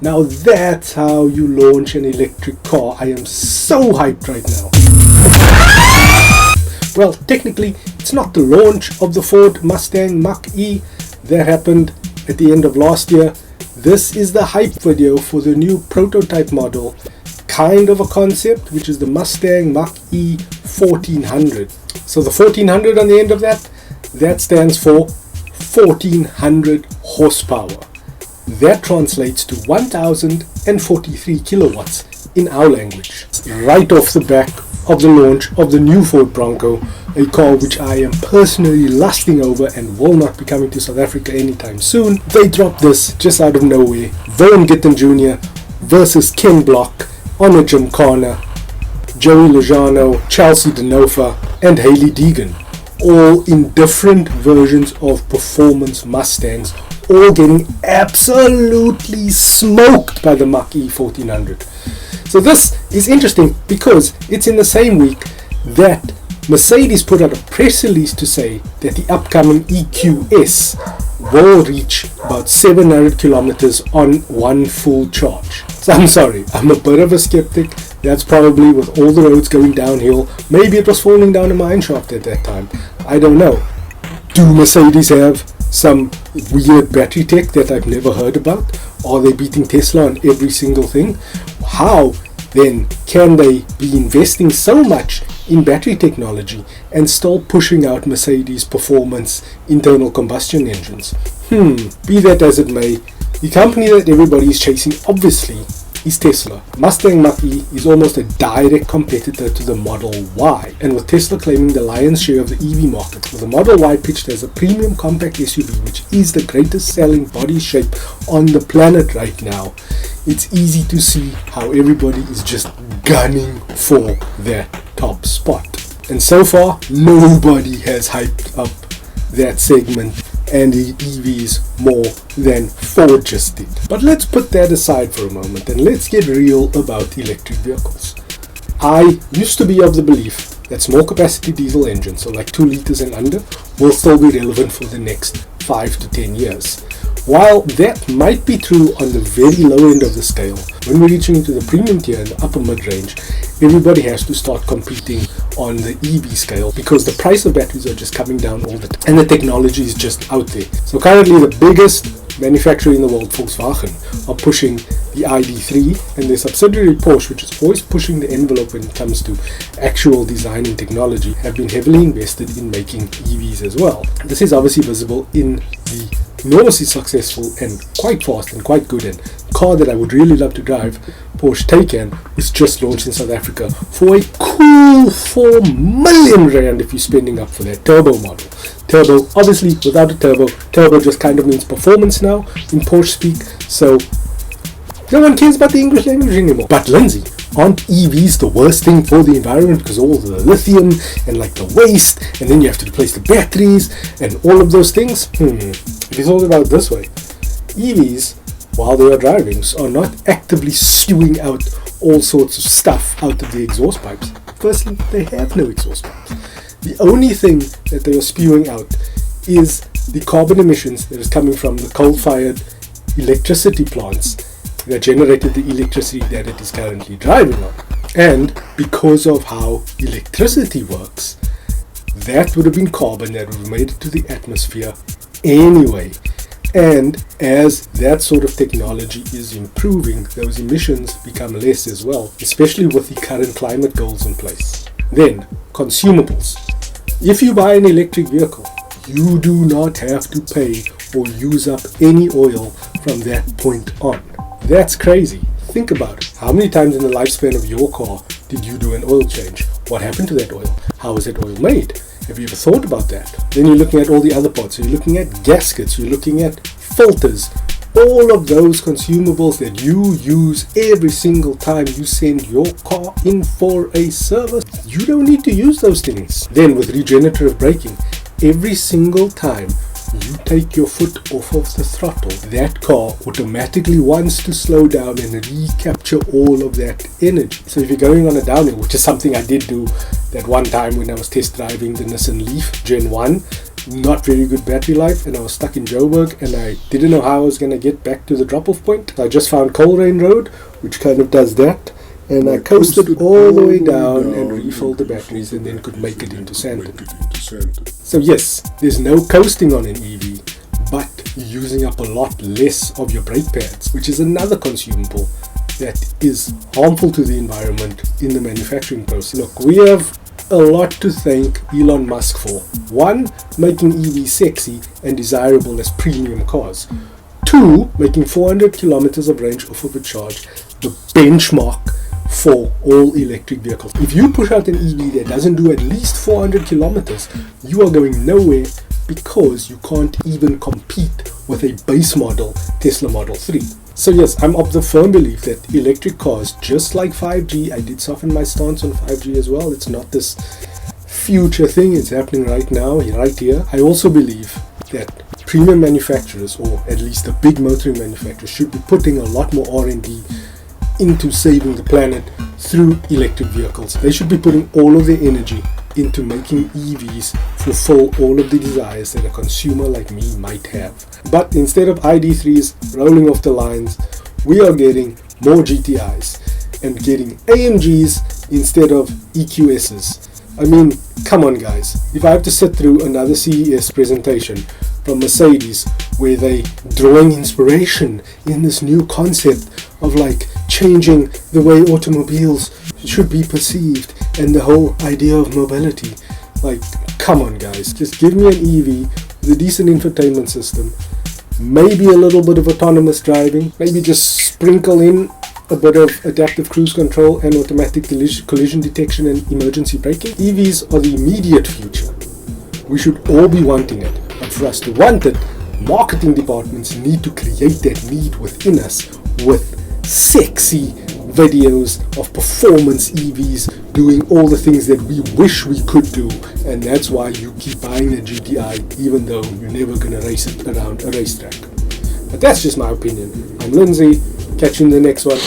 Now that's how you launch an electric car. I am so hyped right now. Well, technically, it's not the launch of the Ford Mustang Mach-E. That happened at the end of last year. This is the hype video for the new prototype model, kind of a concept, which is the Mustang Mach-E 1400. So the 1400 on the end of that stands for 1400 horsepower. That translates to 1043 kilowatts in our language. Right off the back of the launch of the new Ford Bronco, a car which I am personally lusting over and will not be coming to South Africa anytime soon. They dropped this just out of nowhere. Vaughn Gittin Jr. versus Ken Block on a Gymkhana. Joey Logano, Chelsea Denofa and Haley Deegan, all in different versions of performance Mustangs, all getting absolutely smoked by the Mach-E 1400. So this is interesting because it's in the same week that Mercedes put out a press release to say that the upcoming EQS will reach about 700 kilometers on one full charge. So I'm sorry, I'm a bit of a skeptic. That's probably with all the roads going downhill. Maybe it was falling down a mine shaft at that time. I don't know. Do Mercedes have some weird battery tech that I've never heard about? Are they beating Tesla on every single thing? How then can they be investing so much in battery technology and still pushing out Mercedes performance internal combustion engines? Be that as it may, the company that everybody is chasing obviously is Tesla. Mustang Mach-E is almost a direct competitor to the Model Y, and with Tesla claiming the lion's share of the EV market, with the Model Y pitched as a premium compact SUV, which is the greatest selling body shape on the planet right now, it's easy to see how everybody is just gunning for that top spot. And so far, nobody has hyped up that segment and the EVs more than Ford just did. But let's put that aside for a moment and let's get real about electric vehicles. I used to be of the belief that small capacity diesel engines, so like 2 liters and under, will still be relevant for the next 5 to 10 years. While that might be true on the very low end of the scale, when we're reaching into the premium tier and the upper mid-range, everybody has to start competing on the EV scale because the price of batteries are just coming down all the time and the technology is just out there. So currently the biggest manufacturer in the world, Vaughn, are pushing the ID3, and their subsidiary Porsche, which is always pushing the envelope when it comes to actual design and technology, have been heavily invested in making EVs as well. This is obviously visible in the enormously successful and quite fast and quite good and car that I would really love to drive, Porsche Taycan, was just launched in South Africa for a cool 4 million rand if you're spending up for that turbo model. Turbo, obviously without a turbo just kind of means performance now in Porsche speak, so no one cares about the English language anymore. But Lindsay, aren't EVs the worst thing for the environment because all the lithium and like the waste, and then you have to replace the batteries and all of those things? If you thought about it this way, EVs, while they are driving, are not actively spewing out all sorts of stuff out of the exhaust pipes. Firstly, they have no exhaust pipes. The only thing that they are spewing out is the carbon emissions that is coming from the coal-fired electricity plants that generated the electricity that it is currently driving on. And because of how electricity works, that would have been carbon that would have made it to the atmosphere anyway. And as that sort of technology is improving, those emissions become less as well, especially with the current climate goals in place. Then, consumables. If you buy an electric vehicle, you do not have to pay or use up any oil from that point on. That's crazy. Think about it. How many times in the lifespan of your car did you do an oil change? What happened to that oil? How is that oil made? Have you ever thought about that? Then you're looking at all the other parts. You're looking at gaskets. You're looking at filters. All of those consumables that you use every single time you send your car in for a service. You don't need to use those things. Then with regenerative braking, every single time you take your foot off of the throttle, that car automatically wants to slow down and recapture all of that energy. So if you're going on a downhill, which is something I did do that one time when I was test driving the Nissan Leaf Gen 1, not very good battery life, and I was stuck in Joburg and I didn't know how I was going to get back to the drop-off point. I just found Coleraine Road, which kind of does that, and I coasted all the way down and refilled the batteries and then could make it into Sandton. So yes, there's no coasting on an EV, but you're using up a lot less of your brake pads, which is another consumable that is harmful to the environment in the manufacturing process. Look, we have a lot to thank Elon Musk for. 1, making EVs sexy and desirable as premium cars. 2, making 400 kilometers of range off of a charge the benchmark for all electric vehicles. If you push out an EV that doesn't do at least 400 kilometers, you are going nowhere, because you can't even compete with a base model Tesla Model 3. So yes, I'm of the firm belief that electric cars, just like 5G, I did soften my stance on 5G as well. It's not this future thing, it's happening right now, right here. I also believe that premium manufacturers, or at least the big motoring manufacturers, should be putting a lot more R&D into saving the planet through electric vehicles. They should be putting all of their energy into making EVs fulfill all of the desires that a consumer like me might have. But instead of ID3s rolling off the lines, we are getting more GTIs and getting AMGs instead of EQSs. I mean, come on guys, if I have to sit through another CES presentation from Mercedes where they drawing inspiration in this new concept of like changing the way automobiles should be perceived and the whole idea of mobility, like, come on guys, just give me an EV with a decent infotainment system, maybe a little bit of autonomous driving, maybe just sprinkle in a bit of adaptive cruise control and automatic collision detection and emergency braking. EVs are the immediate future. We should all be wanting it, but for us to want it, marketing departments need to create that need within us with sexy videos of performance EVs doing all the things that we wish we could do, and that's why you keep buying the GTI even though you're never going to race it around a racetrack. But that's just my opinion. I'm Lindsay. Catch you in the next one.